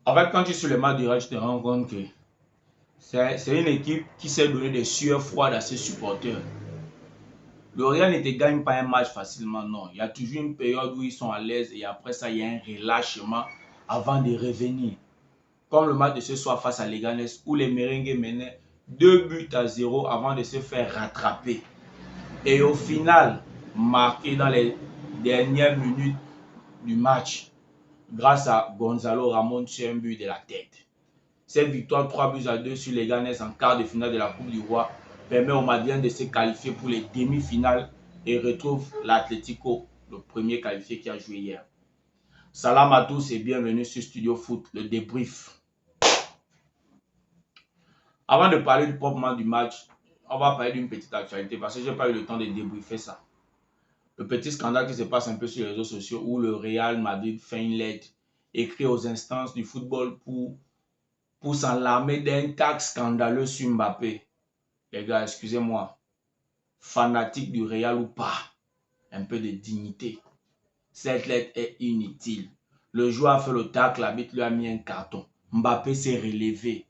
En fait, quand tu suis le match du Real, tu te rends compte que c'est une équipe qui s'est donné des sueurs froides à ses supporters. Le Real ne te gagne pas un match facilement, non. Il y a toujours une période où ils sont à l'aise et après ça, il y a un relâchement avant de revenir. Comme le match de ce soir face à Leganés où les Merengues menaient 2-0 avant de se faire rattraper. Et au final, marqué dans les dernières minutes du match, grâce à Gonzalo Ramon sur un but de la tête. Cette victoire 3-2 sur Leganés en quart de finale de la Coupe du Roi permet aux Madriens de se qualifier pour les demi-finales et retrouve l'Atlético, le premier qualifié qui a joué hier. Salam à tous et bienvenue sur Studio Foot, le débrief. Avant de parler proprement du match, on va parler d'une petite actualité parce que je n'ai pas eu le temps de débriefer ça. Le petit scandale qui se passe un peu sur les réseaux sociaux où le Real Madrid fait une lettre écrite aux instances du football pour s'alarmer d'un cas scandaleux sur Mbappé. Les gars, excusez-moi, fanatique du Real ou pas, un peu de dignité. Cette lettre est inutile. Le joueur a fait le tacle, l'arbitre lui a mis un carton. Mbappé s'est relevé.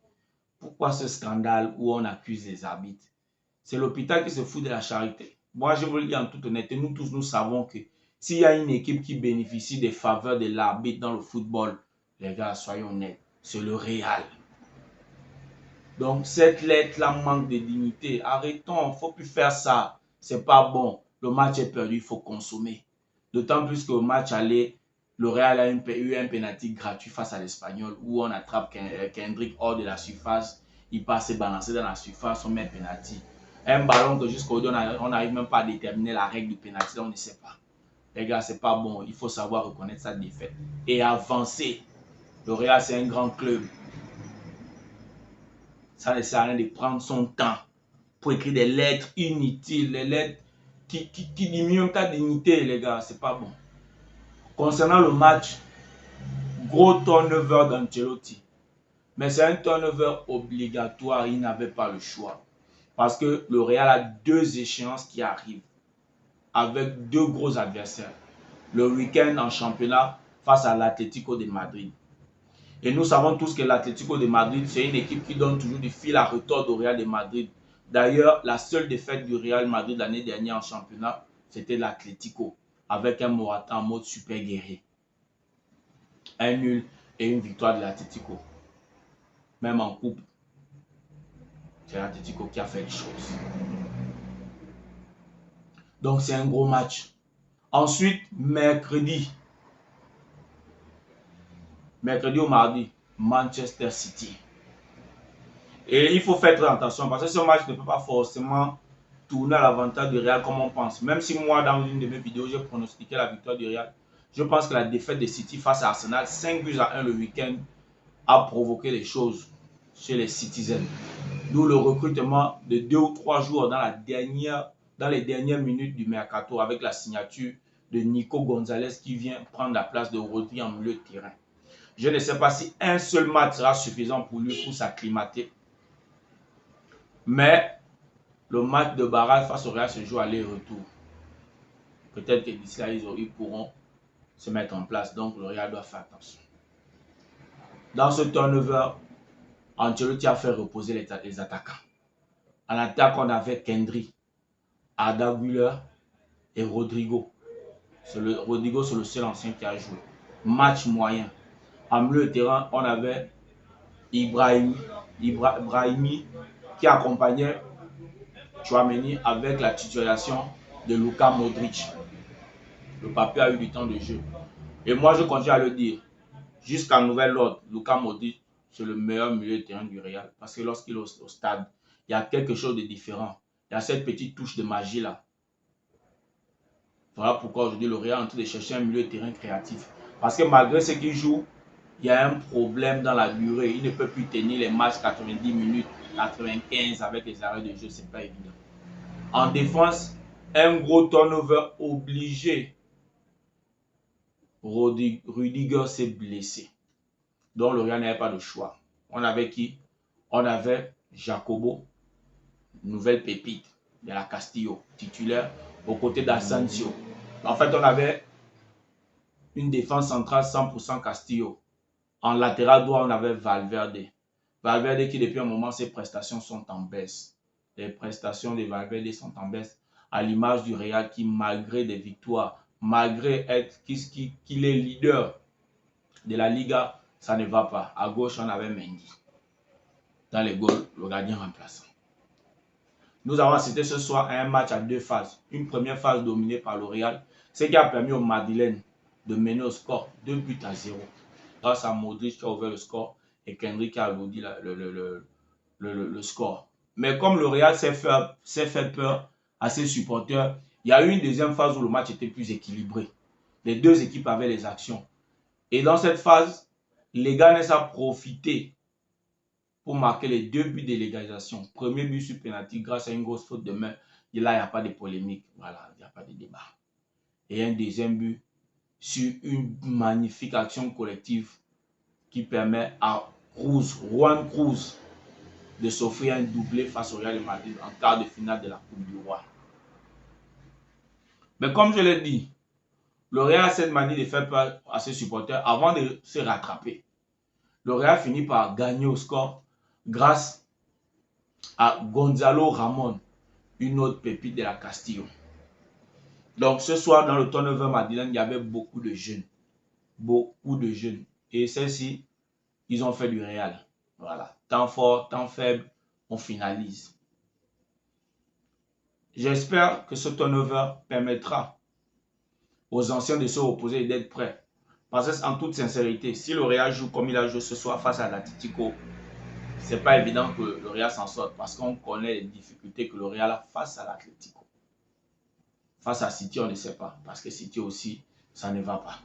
Pourquoi ce scandale où on accuse les arbitres? C'est l'hôpital qui se fout de la charité. Moi, je vous le dis en toute honnêteté, nous tous, nous savons que s'il y a une équipe qui bénéficie des faveurs de l'arbitre dans le football, les gars, soyons honnêtes, c'est le Real. Donc, cette lettre-là manque de dignité. Arrêtons, il ne faut plus faire ça. C'est pas bon. Le match est perdu, il faut consommer. D'autant plus qu'au match aller, le Real a eu un penalty gratuit face à l'Espagnol où on attrape Kendrick hors de la surface. Il passe balancer dans la surface, on met un penalty. Un ballon que jusqu'aujourd'hui, on n'arrive même pas à déterminer la règle du penalty, on ne sait pas. Les gars, c'est pas bon. Il faut savoir reconnaître sa défaite et avancer. Le Real, c'est un grand club. Ça ne sert à rien de prendre son temps pour écrire des lettres inutiles, des lettres qui diminuent ta dignité, les gars. C'est pas bon. Concernant le match, gros turnover d'Ancelotti. Mais c'est un turnover obligatoire, il n'avait pas le choix. Parce que le Real a deux échéances qui arrivent avec deux gros adversaires. Le week-end en championnat face à l'Atlético de Madrid. Et nous savons tous que l'Atlético de Madrid, c'est une équipe qui donne toujours du fil à retordre au Real de Madrid. D'ailleurs, la seule défaite du Real Madrid l'année dernière en championnat, c'était l'Atlético, avec un Morata en mode super guerrier. Un nul et une victoire de l'Atlético. Même en coupe, c'est l'Atlético qui a fait les choses. Donc c'est un gros match. Ensuite, mercredi ou mardi, Manchester City. Et il faut faire très attention parce que ce match ne peut pas forcément tourner à l'avantage du Real comme on pense. Même si moi, dans une de mes vidéos, j'ai pronostiqué la victoire du Real, je pense que la défaite de City face à Arsenal, 5-1 le week-end, a provoqué les choses chez les Citizens. D'où le recrutement de 2 ou 3 jours dans les dernières minutes du mercato avec la signature de Nico Gonzalez qui vient prendre la place de Rodri en milieu de terrain. Je ne sais pas si un seul match sera suffisant pour lui pour s'acclimater. Mais le match de barrage face au Real se joue aller-retour. Peut-être que d'ici là, ils pourront se mettre en place. Donc, le Real doit faire attention. Dans ce turnover, Ancelotti a fait reposer les attaquants. En attaque, on avait Kendrick, Arda Güler et Rodrigo. Rodrigo, c'est le seul ancien qui a joué. Match moyen. En milieu de terrain, on avait Ibrahimi qui accompagnait Tchouaméni avec la titularisation de Luka Modric. Le papier a eu du temps de jeu. Et moi, je continue à le dire. Jusqu'à nouvel ordre, Luka Modric, c'est le meilleur milieu de terrain du Real. Parce que lorsqu'il est au stade, il y a quelque chose de différent. Il y a cette petite touche de magie là. Voilà pourquoi aujourd'hui le Real est en train de chercher un milieu de terrain créatif. Parce que malgré ce qu'il joue, il y a un problème dans la durée. Il ne peut plus tenir les matchs 90 minutes, 95 avec les arrêts de jeu. Ce n'est pas évident. En défense, un gros turnover obligé. Rudiger s'est blessé. Donc le Real n'avait pas de choix. On avait qui? On avait Jacobo, nouvelle pépite de la Castillo, titulaire, aux côtés d'Asensio. En fait, on avait une défense centrale 100% Castillo. En latéral droit, on avait Valverde. Valverde qui depuis un moment, ses prestations sont en baisse. Les prestations de Valverde sont en baisse. À l'image du Real qui, malgré des victoires, malgré être qu'il est leader de la Liga, ça ne va pas. À gauche, on avait Mendy. Dans les goals, le gardien remplaçant. Nous avons assisté ce soir à un match à deux phases. Une première phase dominée par le Real, ce qui a permis au Madrilène de mener au score 2-0. Grâce à Modric qui a ouvert le score et Kendrick qui a alourdi le score. Mais comme le Real s'est fait peur à ses supporters, il y a eu une deuxième phase où le match était plus équilibré. Les deux équipes avaient les actions. Et dans cette phase, Leganés a profité pour marquer les deux buts de l'égalisation. Premier but sur penalty grâce à une grosse faute de main. Et là, il n'y a pas de polémique. Voilà, il n'y a pas de débat. Et un deuxième but sur une magnifique action collective qui permet à Juan Cruz, de s'offrir un doublé face au Real de Madrid en quart de finale de la Coupe du Roi. Mais comme je l'ai dit, le Real a cette manie de faire peur à ses supporters avant de se rattraper. Le Real finit par gagner au score grâce à Gonzalo Ramon, une autre pépite de la Castillo. Donc ce soir, dans le turnover madrilène, il y avait beaucoup de jeunes. Beaucoup de jeunes. Et ceux-ci, ils ont fait du Real. Voilà. Temps fort, temps faible, on finalise. J'espère que ce turnover permettra aux anciens de se reposer et d'être prêts. Parce qu'en toute sincérité, si le Real joue comme il a joué ce soir face à l'Atlético, ce n'est pas évident que le Real s'en sorte parce qu'on connaît les difficultés que le Real a face à l'Atlético. Face à City, on ne sait pas parce que City aussi, ça ne va pas.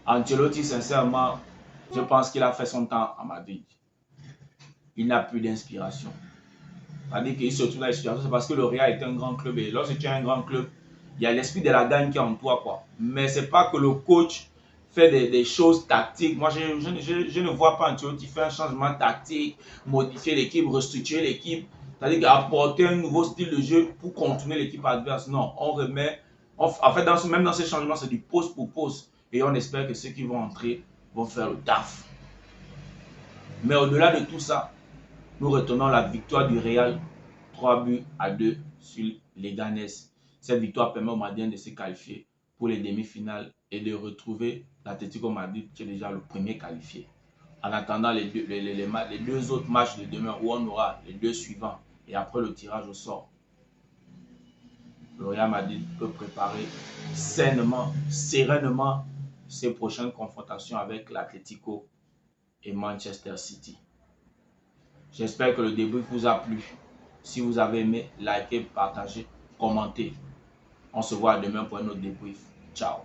Ancelotti, sincèrement, je pense qu'il a fait son temps à Madrid. Il n'a plus d'inspiration. C'est-à-dire qu'il se trouve dans la situation, c'est parce que le Real est un grand club. Et lorsque tu es un grand club, il y a l'esprit de la gagne qui est en toi, quoi. Mais ce n'est pas que le coach fait des choses tactiques. Moi, je ne vois pas Ancelotti faire un changement tactique, modifier l'équipe, restructurer l'équipe. C'est-à-dire apporter un nouveau style de jeu pour contourner l'équipe adverse. Non, on remet. En fait, même dans ces changements, c'est du poste pour poste. Et on espère que ceux qui vont entrer vont faire le taf. Mais au-delà de tout ça, nous retenons la victoire du Real, 3-2 sur Leganés. Cette victoire permet au Madrid de se qualifier pour les demi-finales et de retrouver l'Atlético Madrid qui est déjà le premier qualifié. En attendant les deux autres matchs de demain où on aura les deux suivants et après le tirage au sort, le Real Madrid peut préparer sainement, sereinement ses prochaines confrontations avec l'Atlético et Manchester City. J'espère que le débrief vous a plu. Si vous avez aimé, likez, partagez, commentez. On se voit demain pour un autre débrief. Ciao.